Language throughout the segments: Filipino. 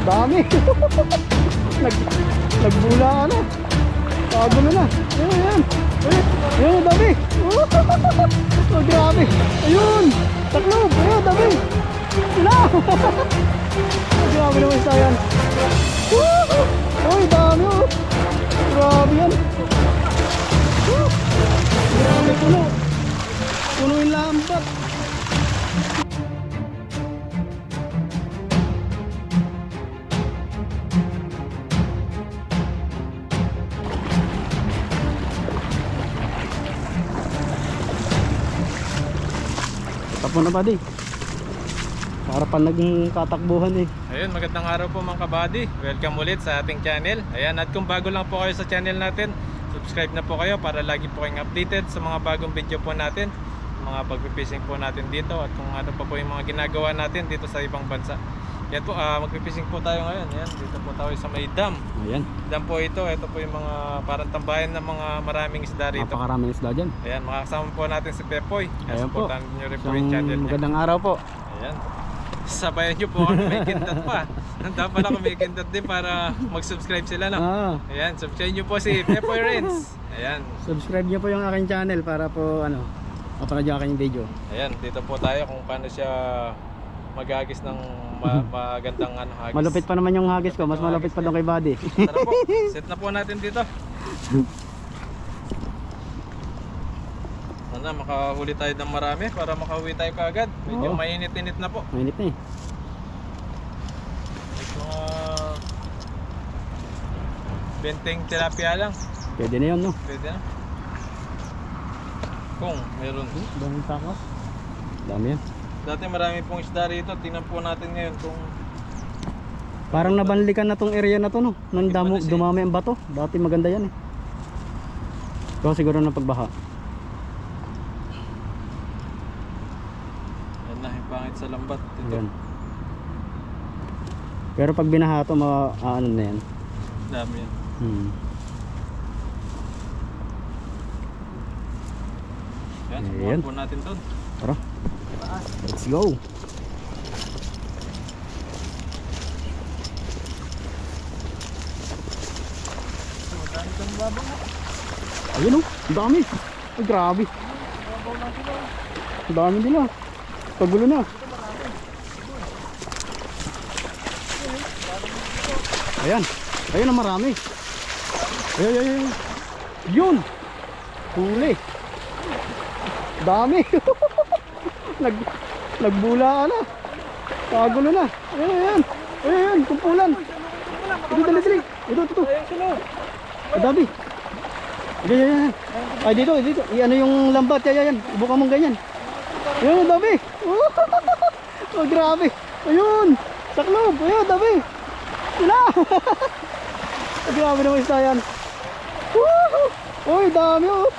Dami. Nagbula ka na. Kagulo na. Ayan. Ayan, dami. Oh, grabe. Ayun. Taklob. Ayun, dami. Sila. Grabe naman isa yan. Uy, dami oh. Grabe yan. Grabe, puno. Puno yung lambat. Tapos na ba di? Harapan naging katakbuhan eh. Ayun, magandang araw po mga kabady. Welcome ulit sa ating channel. Ayan, at kung bago lang po kayo sa channel natin, subscribe na po kayo para lagi po kayong updated sa mga bagong video po natin, mga pagpipishing po natin dito, at kung ano pa po yung mga ginagawa natin dito sa ibang bansa. Yan po, magpipishing po tayo ngayon. Ayan, dito po tayo sa may dam. Ayan. Dam po ito po yung mga parang tambayan ng mga maraming isda rito. Napakaraming isda dyan. Ayan, makakasama po natin si Pepoy. Ayan po. Supportan nyo rin po yung channel niya. Magandang araw po. Ayan. Sabayan nyo po kung may kindat pa. Nanda pala kung may kindat din para mag-subscribe sila, no? Ayan, subscribe nyo po si Pepoy Renz. Ayan. Subscribe nyo po yung aking channel para po mapanood yung aking video. Ayan, dito po tayo kung paano siya maghagis ng magandang hagis. Malupit pa naman yung hagis ko, mas malupit pa doon kay Buddy. Tara po, set na po natin dito. Sana makahuli tayo ng marami para makauwi tayo kaagad. Medyo mainit-init na po. Mainit na eh. Mga benteng tilapia lang. Pwede na yun, no? Pwede na. Kung meron. Daming takos. Dami yan. Dati marami pong isda rito. Tingnan po natin ngayon kung Parang nabanlikan na tong area na to, no? Nang dumami ang bato. Dati maganda yan eh. Pero siguro na pagbaha. yan na yung pangit sa lambat dito. Yan. Pero pag binaha to, ano na yan. Dami yan. Yan, subukan po natin doon. Tara. Let's go. Ayun oh, ang dami. Ay grabe. Ang dami nila. Pagulo na. Ayan. Ayun ang marami. Ayun. Yun. Huli. Dami. Nagbula na. Pagulo na. Ayan. Kumpulan. Ito dali. Ito. Ang dami. Ayan. Ay dito. Ano yung lambat? Ayan. Ibuka mong ganyan. Ayan, ang dami. Oh, grabe. Ayun. Saklob. Ayan, dami. Sila. Grabe naman isa yan. Uy, dami oh.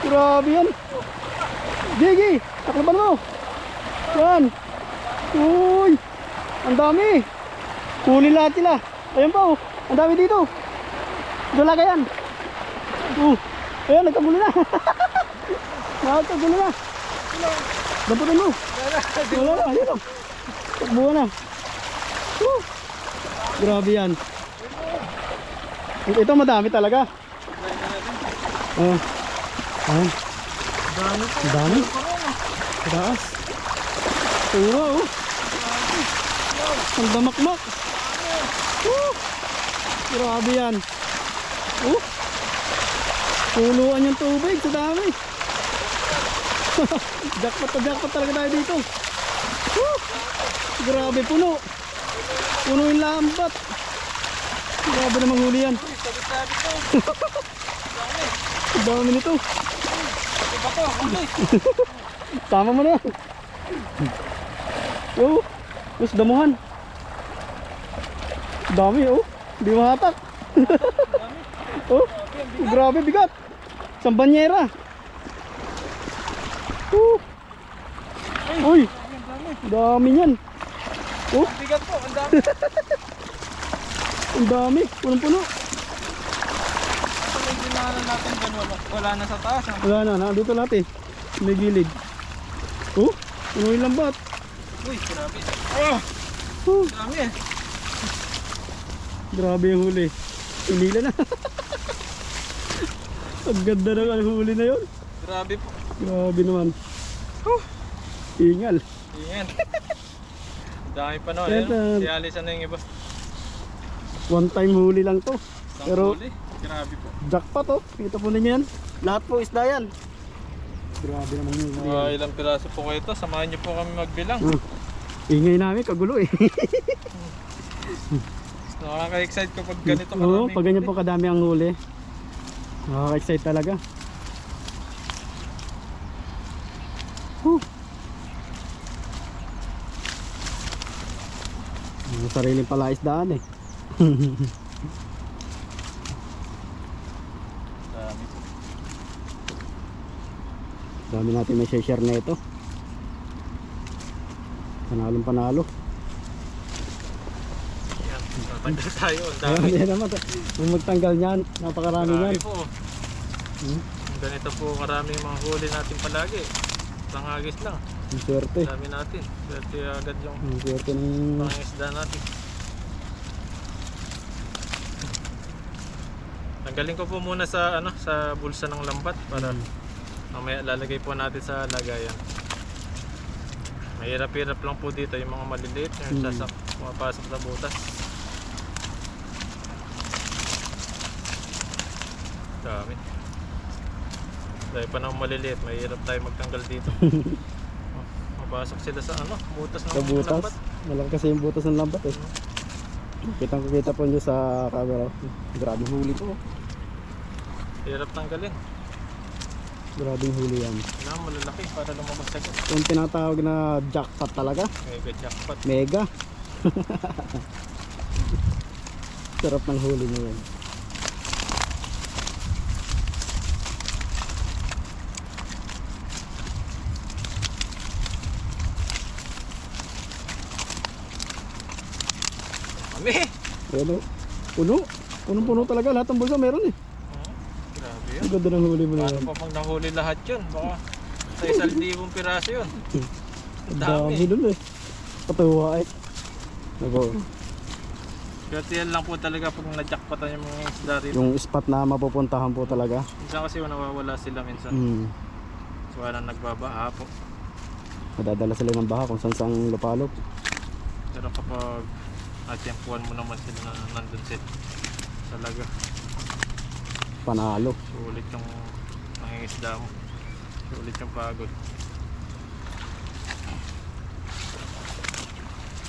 Grabe yan. Gigi, takloban mo. Yan. Uy. Ang dami. Kunin lahat sila. Ayan pa oh. Ang dami dito. Dalaga yan. Ayan, nagkagulo na. Nagkagulo na. Damputin mo. Wala na, ayun o. Takbuha na. Grabe yan. Ito madami talaga. Ayan. Dami. Taas. Tura oh. Ang damakmak. Grabe yan. Puluan yung tubig. Sa dami. Jackpot talaga tayo dito. Grabe, puno yung lambat. Grabe namang huli yan. Dami nito. Tama mo na. Mas damuhan. Dami di mahatak. Grabe bigat. Isang banyera. Uy, dami yan. Bigat po, ang dami. Ang dami, punong-puno. May ginahan natin dyan, wala na sa taas. Wala na, nandito natin. May gilid. Puno yung lambat. Uy, grabe. Dami eh. Grabe yung huli. Hinila na. Ang ganda ng huli na yun. Grabe po. Grabe naman. Ingal. Yan. Dami pa no. Ito. Ayun, si Alice na yung iba. One time huli lang to. Isang Pero huli. Grabe po. jackpot oh. Kita po ninyo yan. Lahat po isda yan. Grabe naman yun. Ilang piraso po kayo ito. Samahan niyo po kami magbilang. Ingay namin, kagulo eh. Nakaka-excite kapag ganito Oo, karami. pag ganyan po kadami ang huli. Nakaka-excite talaga. Ang sariling palaisdaan eh. Dami po. Dami natin may share na ito. Panalong panalo. Yan. Tatanggal tayo. Ang dami. Ayan naman. Kung magtanggal niyan, napakarami niyan. Grabe po. Ganito po karami mga huli natin palagi. Isang hagis lang. Ang swerte. Dami natin. Swerte agad yung Ang swerte ng... pangisda natin. Tanggalin ko po muna sa sa bulsa ng lambat para mamaya lalagay po natin sa lagayan. Mahirap-hirap lang po dito yung mga maliliit yung pumapasok sa butas. Dami. Dahil pa ng maliliit, mahirap tayo magtanggal dito. Mapasok sila sa butas ng Sa butas. lambat. Malaki kasi yung butas ng lambat eh. Kitang-kita po nyo sa camera. Grabe huli po. Hirap tanggalin. Grabe huli yan. Kailangan malalaki para lumabas agad. Yung tinatawag na jackpot talaga. Mega jackpot. Mega. Sarap ng huli mo yan. Kami! Ayan o. Puno. Punong-puno talaga. Lahat ng bulsa meron eh. Grabe yun. Ang ganda ng huli mo na Paano yan. pa pag nahuli lahat yun? Baka sa 1,000 piraso yun. Ang Dami. dami dun eh. Patuwa eh. Ako, Pero yan lang po talaga pag na-jackpotan yung mga isda rito. yung spot na mapupuntahan po talaga. Minsan kasi nawawala sila minsan. So walang nagbabaha po. Madadala sila ng baha kung saan saan lupalop. Pero kapag atyempuan mo naman sila na nandun sila talaga. Panalo. Sulit yung nangingisda mo. Sulit yung pagod.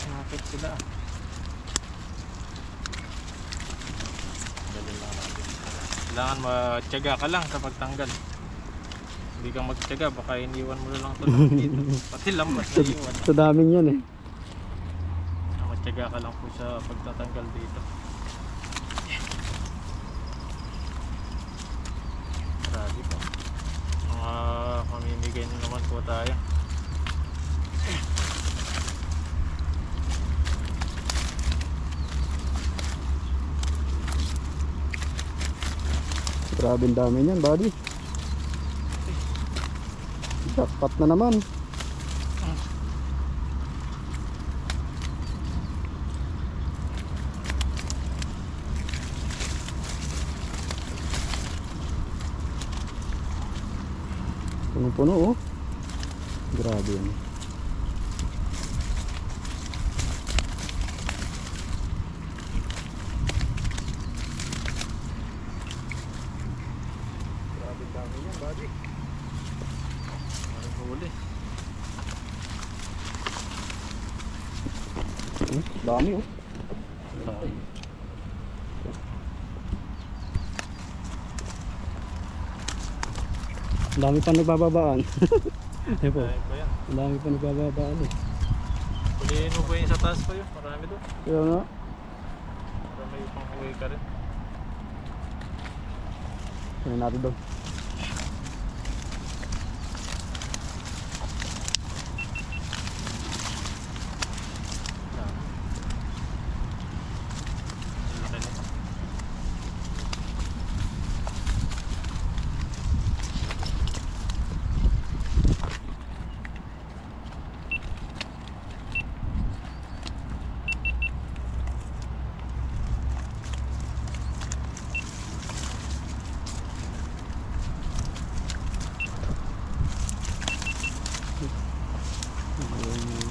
Nakakit sila. Galing lang natin. Kailangan matyaga ka lang kapag tanggal. Hindi kang magtyaga, baka iniwan mo na lang ito dito. Pati lambat na iwan. Sa daming yan eh. Matyaga ka lang po sa pagtatanggal dito. Grabe po. Mga mamimigay na naman po tayo. Grabe ang dami niyan, buddy. Jackpot na naman. Puno-puno oh. Grabe yan. Grabe dami yan, buddy. Parang huli. Dami oh. Dami pa nagbababaan. Ayun po. Dahil pa yan. Ang dami pa nagbababaan eh. Huliin mo ba yung sa taas pa yun? Marami doon. Kaya nga. Para may upang huwi ka rin. Kaya natin doon. Laki nito.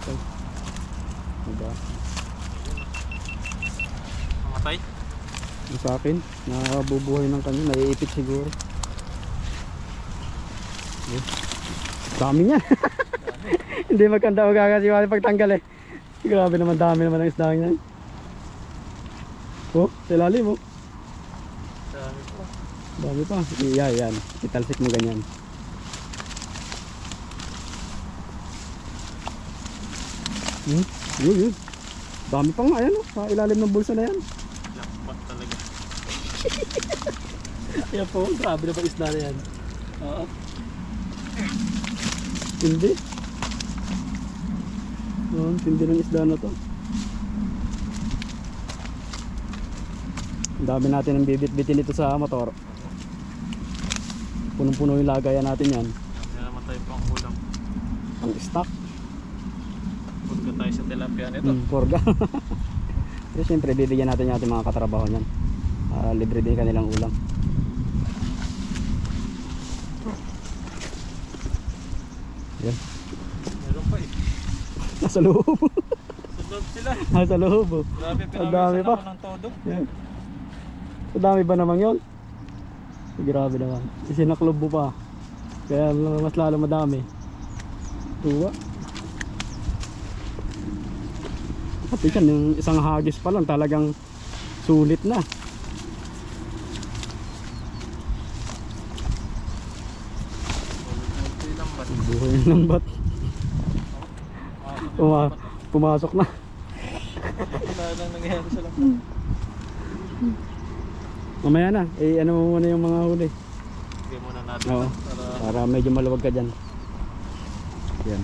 Okay. Diba? Mamatay. Yung sa akin, nabubuhay ng kanya, naiipit siguro. Dami niya. Hindi magkanda magkakasiwala pagtanggal eh. Grabe naman, dami naman ang isda niya. Oh, sa ilalim oh. Dami po. Dami pa. Yan. Italsik mo ganyan. Yun. Dami pa nga, ayan oh. Sa ilalim ng bulsa na yan. Lakpat talaga. Yan po, grabe na ba isda na yan? Oo. Hindi. Hindi ng isda na to. Ang dami natin ang bibit-bitin dito sa motor. Punong-puno yung lagayan natin yan. Hindi naman tayo pang kulang. Ang stock. Purga tayo sa tilapia nito. Porga. Pero siyempre bibigyan natin yung ating mga katrabaho niyan. Libre din kanilang ulam. Yan. Meron pa eh. Nasa loob. Sa loob sila. Nasa loob oh. Grabe, Ang dami pinamisan pa. ako ng todo. Yan. Ang dami ba naman yun? Grabe naman. Isinaklob mo pa. Kaya mas lalo madami. Tuwa. Pati yan, yung isang hagis pa lang talagang sulit na. Buhay ng lambat. Pumasok na. Wala lang nangyayari sa lambat. Mamaya na, ano mo muna yung mga huli. Bigyan muna natin. Oo. Para... Para medyo maluwag ka dyan. Yan.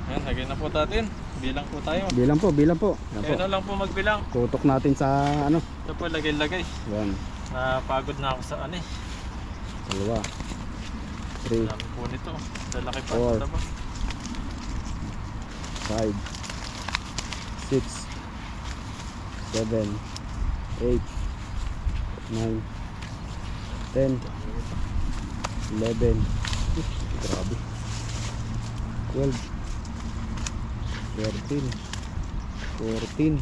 Ayan, lagyan na po natin. Bilang po tayo. Bilang po. Yan po. Kaya na lang po magbilang. Tutok natin sa ano. Ito po, lagay-lagay. Yan. Napagod na ako sa ano eh. Dalawa. 3, Dami po nito. Lalaki pa. 4. Ito ba? 5, 6, 7, 8, 9, 10, 11, grabe, 12, 13, 14,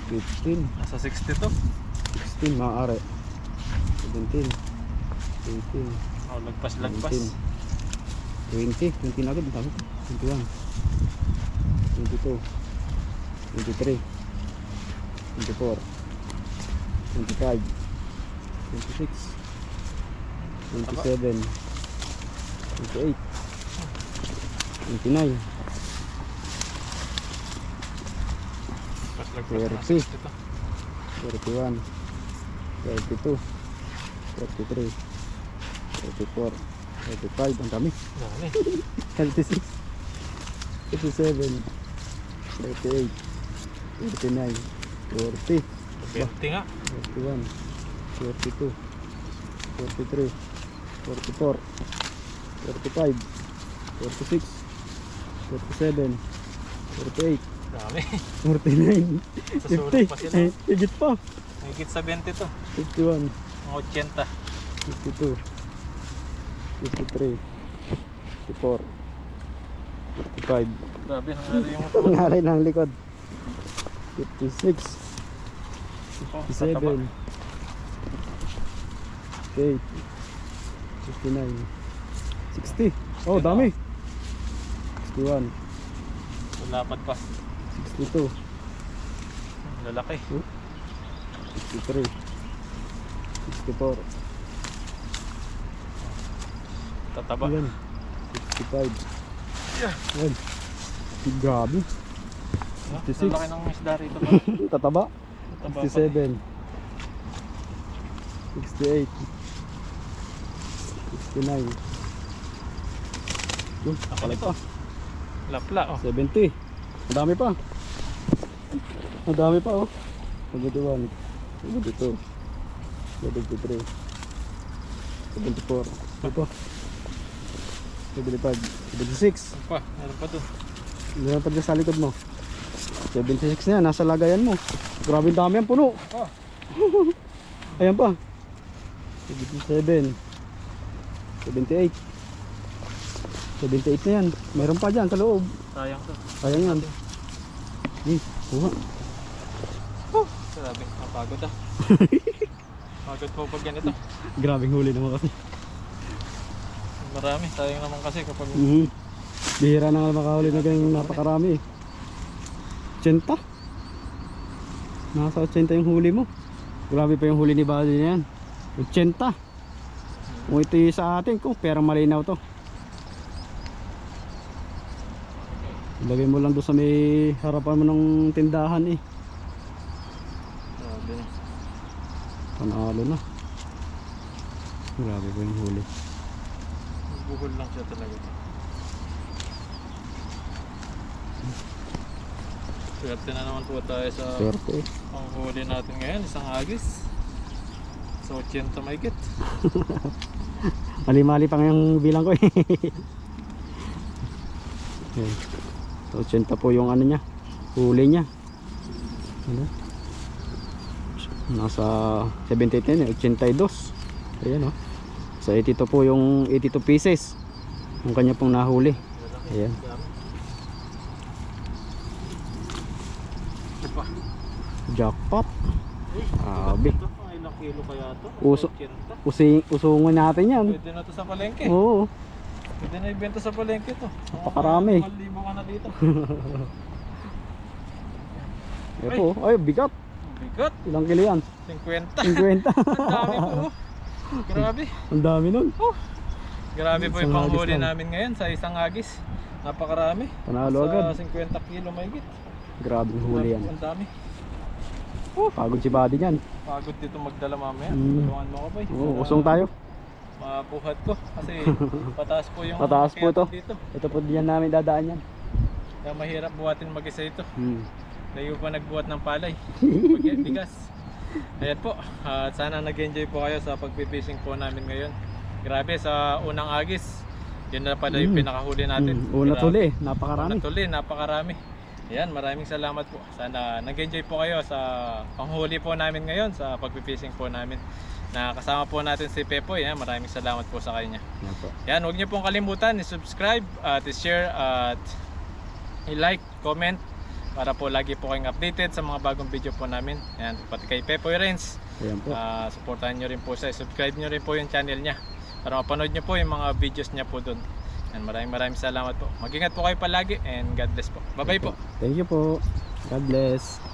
15, Nasa 60 to. 16, maaari, 17, 18, Oh, lagpas-lagpas. 20 na agad, ang dami. 21, 22, 23, 24, 25, 26, 27, 28, 29, Lagpas-lagpas. 30. Nasa 60 to. 31, 32, 33, 34, 35, ang dami. Dami. 36, 37, 38, 39, 40, 20 nga. 41, 42, 43, 44, 45, 46, 47, 48, Dami. 49, Sa sulok pa 50, sila. higit pa. Higit sa 20 to. 51, Mga 80. 52, 53, 54, 55, Grabe, nangyari yung ito. nangaray ng likod. 56, Oh, 57, tataba. 58, 59, 60. Oh, dami. 61, Lapad pa. 62, Lalaki. 63, 64, Tataba. yan, 65. Yeah. Yan. Grabe. 56. Lalaki ng isda rito ba? Tataba. Tataba pa. 67, 68, 69. Yun, Ako kalay nito. pa. Lapla oh. 70. Ang dami pa. Ang dami pa oh. 71, 72, 73, 74. Ito. 75, 76. Ano pa? Meron pa doon. Meron pa dyan sa likod mo. 76 na yan, nasa lagayan mo. Grabe ang dami ang puno. Oh. Ayan pa. 77, 78, 78 na yan. Meron pa dyan sa loob. Sayang to. Sayang yan. Kuha. Grabe, napagod ah. Pagod po pag ganito. Grabing huli naman kasi. Marami, sayang naman kasi kapag Bihira na nga makahuli na ganyan napakarami eh. 80. Nasa 80 yung huli mo. Grabe pa yung huli ni Buddy na yan. 80. Kung ito yung sa atin, kung perang malinaw to. Ilagay mo lang doon sa may harapan mo ng tindahan eh. grabe na. Panalo na. Grabe pa yung huli. Buhol lang siya talaga. Swerte na naman po tayo sa Swerte eh. panghuli natin ngayon, isang agis. So 80 mahigit. Mali-mali pa ngayong bilang ko eh. Ayan. So 80 po yung ano niya, huli niya. Ano? Nasa 78 eh, 82. Ayan oh. Sa 82 po yung 82 pieces. Yung kanya pong nahuli. Ayan. Jackpot. Grabe. Ito pang ilang kilo kaya ito? Uso. 80. Usungan natin yan. Pwede na ito sa palengke. Oo. Pwede na ibenta sa palengke ito. Napakarami. 5,000 ka na dito. Ito, ay bigat. Bigat. Ilang kilo yan? 50. 50. Ang dami po. Grabe. Ang dami nun. Grabe po yung Isang agis panghuli lang. namin ngayon sa isang agis. Napakarami. Panalo agad. Sa 50 kilo mahigit. Grabe yung huli yan. Ang dami. Pagod si Buddy yan. Pagod dito magdala mamaya. Mm. Tulungan mo ko ba? Oo, usong tayo. Mabuhat ko. Kasi pataas po yung Pataas po akyatan to. dito. Ito po diyan namin dadaan yan. Kaya mahirap buhatin mag-isa ito. Hmm. Layo pa nagbuhat ng palay. Pag bigas. Ayan po. At sana nag-enjoy po kayo sa pagpipishing po namin ngayon. Grabe sa unang agis. Yun na pala yung pinakahuli natin. Una Grabe. tuli, napakarami. Una tuli, napakarami. Ayan, maraming salamat po. Sana nag-enjoy po kayo sa panghuli po namin ngayon, sa pagpipishing po namin. Nakasama po natin si Pepoy. Ayan, maraming salamat po sa kanya. Yan po. Yan, huwag niyo pong kalimutan i-subscribe at i-share at i-like, comment para po lagi po kayong updated sa mga bagong video po namin. Yan, pati kay Pepoy Renz. Ayan po. Supportahan niyo rin po siya. Subscribe niyo rin po yung channel niya para mapanood niyo po yung mga videos niya po doon. Yan, maraming salamat po. Mag-ingat po kayo palagi and God bless po. Bye-bye po. Thank you po. God bless.